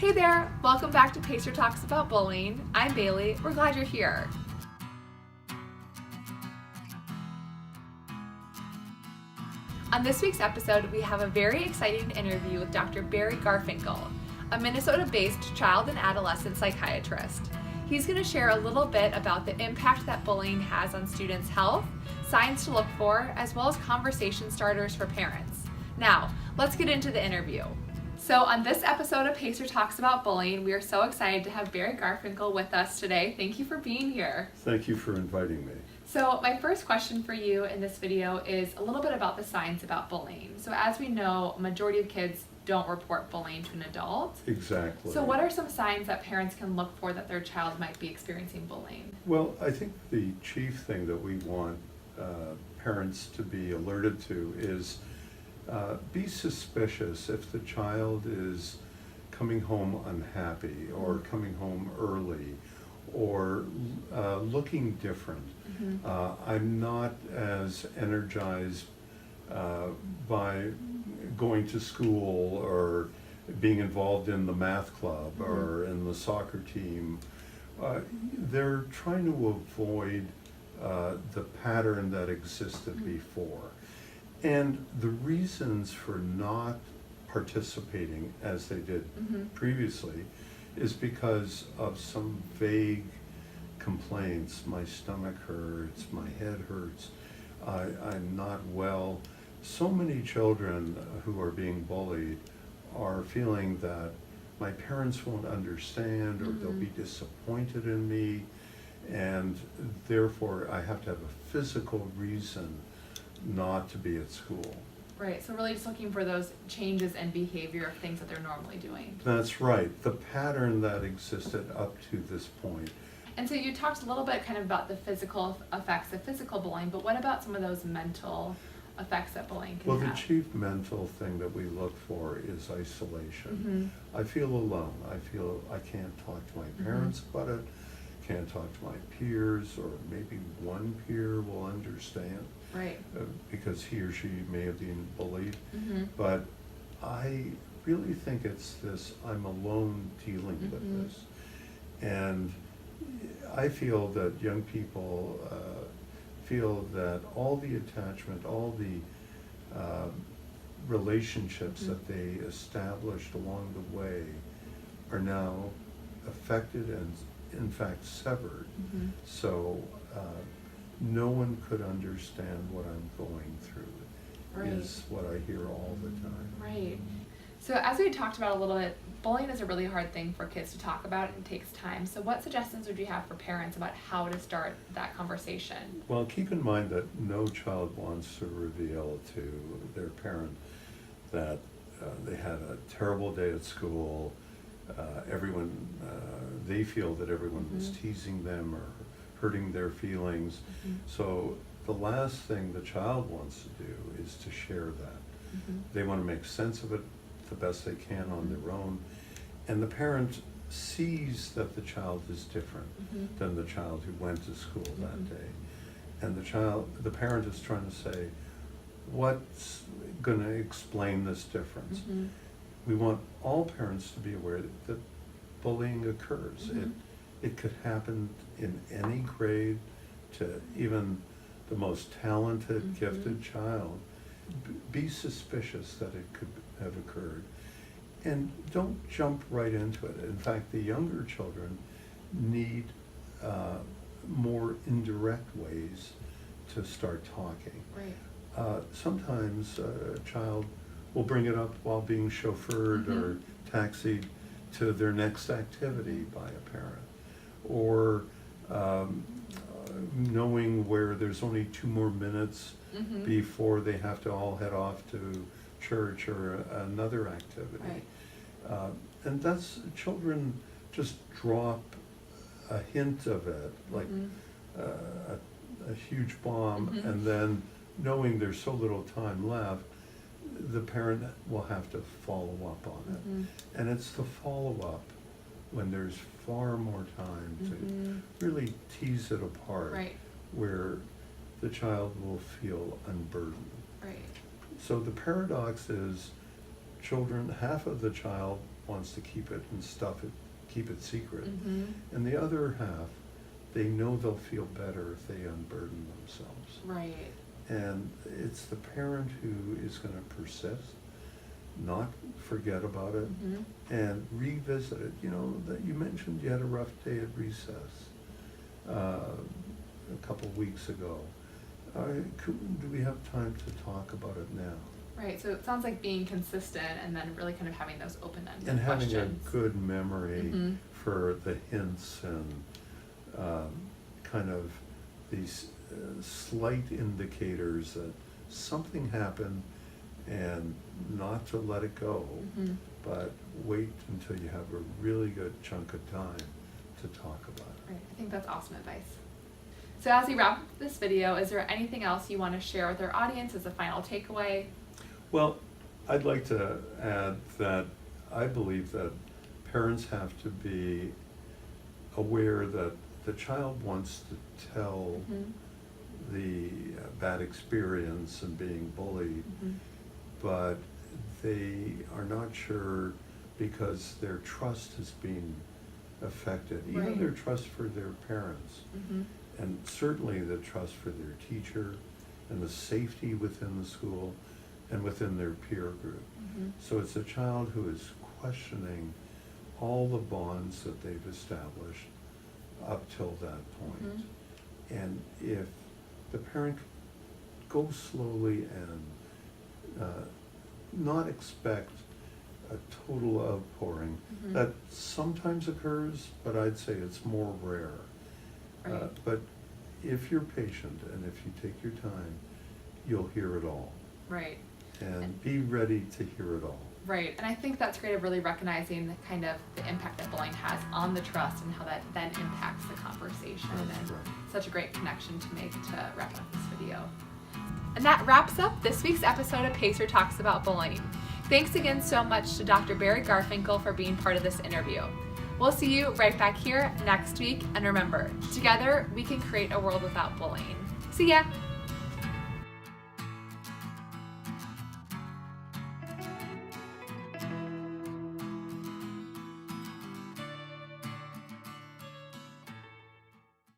Hey there, welcome back to Pacer Talks about bullying. I'm Bailey, we're glad you're here. On this week's episode, we have a very exciting interview with Dr. Barry Garfinkel, a Minnesota-based child and adolescent psychiatrist. He's going to share a little bit about the impact that bullying has on students' health, signs to look for, as well as conversation starters for parents. Now, let's get into the interview. So on this episode of Pacer Talks about bullying, we are so excited to have Barry Garfinkel with us today. Thank you for being here. Thank you for inviting me. So my first question for you in this video is a little bit about the science about bullying. So as we know, a majority of kids don't report bullying to an adult. Exactly. So what are some signs that parents can look for that their child might be experiencing bullying? Well, I think the chief thing that we want parents to be alerted to is be suspicious if the child is coming home unhappy or coming home early or looking different. I'm not as energized by going to school or being involved in the math club or in the soccer team. They're trying to avoid the pattern that existed before. And the reasons for not participating as they did previously is because of some vague complaints. My stomach hurts, my head hurts, I'm not well. So many children who are being bullied are feeling that my parents won't understand or they'll be disappointed in me, and therefore I have to have a physical reason not to be at school. Right, so really just looking for those changes in behavior of things that they're normally doing. That's right, the pattern that existed up to this point. And so you talked a little bit kind of about the physical effects of physical bullying, but what about some of those mental effects that bullying can have? Well, the chief mental thing that we look for is isolation. I feel alone. I feel I can't talk to my parents about it, can't talk to my peers, or maybe one peer will understand. Right. Because he or she may have been bullied. But I really think it's this, I'm alone dealing with this. And I feel that young people feel that all the attachment, all the relationships that they established along the way are now affected and in fact severed. So no one could understand what I'm going through, is what I hear all the time. Right. So as we talked about a little bit, bullying is a really hard thing for kids to talk about, and it takes time. So what suggestions would you have for parents about how to start that conversation? Well, keep in mind that no child wants to reveal to their parent that they had a terrible day at school. They feel that everyone was teasing them or hurting their feelings. So the last thing the child wants to do is to share that. They want to make sense of it the best they can on their own. And the parent sees that the child is different than the child who went to school that day. And the parent is trying to say, what's going to explain this difference? We want all parents to be aware that bullying occurs. It could happen in any grade to even the most talented, gifted child. Be suspicious that it could have occurred. And don't jump right into it. In fact, the younger children need more indirect ways to start talking. Right. Sometimes a child will bring it up while being chauffeured or taxied to their next activity by a parent, or knowing where there's only 2 more minutes before they have to all head off to church or another activity. And that's, children just drop a hint of it, like a huge bomb, and then knowing there's so little time left, the parent will have to follow up on it. And it's the follow-up when there's far more time to really tease it apart, where the child will feel unburdened. Right. So the paradox is children, half of the child wants to keep it and keep it secret. Mm-hmm. And the other half, they know they'll feel better if they unburden themselves. Right. And it's the parent who is going to persist, not forget about it, Mm-hmm. and revisit it. You know, that you mentioned you had a rough day at recess a couple weeks ago. Do we have time to talk about it now? Right, so it sounds like being consistent and then really kind of having those open-ended And having questions. a good memory Mm-hmm. for the hints and kind of these slight indicators that something happened, and not to let it go, Mm-hmm. but wait until you have a really good chunk of time to talk about it. Right, I think that's awesome advice. So as we wrap up this video, is there anything else you want to share with our audience as a final takeaway? Well, I'd like to add that I believe that parents have to be aware that the child wants to tell Mm-hmm. the bad experience and being bullied, Mm-hmm. but they are not sure because their trust is being affected, even Right. their trust for their parents, Mm-hmm. and certainly the trust for their teacher and the safety within the school and within their peer group. Mm-hmm. So it's a child who is questioning all the bonds that they've established up till that point. Mm-hmm. And if the parent goes slowly and not expect a total outpouring, Mm-hmm. that sometimes occurs, but I'd say it's more rare. Right. But if you're patient and if you take your time, you'll hear it all. Right. And be ready to hear it all. Right, and I think that's great of really recognizing the kind of the impact that bullying has on the trust and how that then impacts the conversation. That's And right. such a great connection to make to wrap up this video. And that wraps up this week's episode of Pacer Talks About Bullying. Thanks again so much to Dr. Barry Garfinkel for being part of this interview. We'll see you right back here next week, and remember, together we can create a world without bullying. See ya!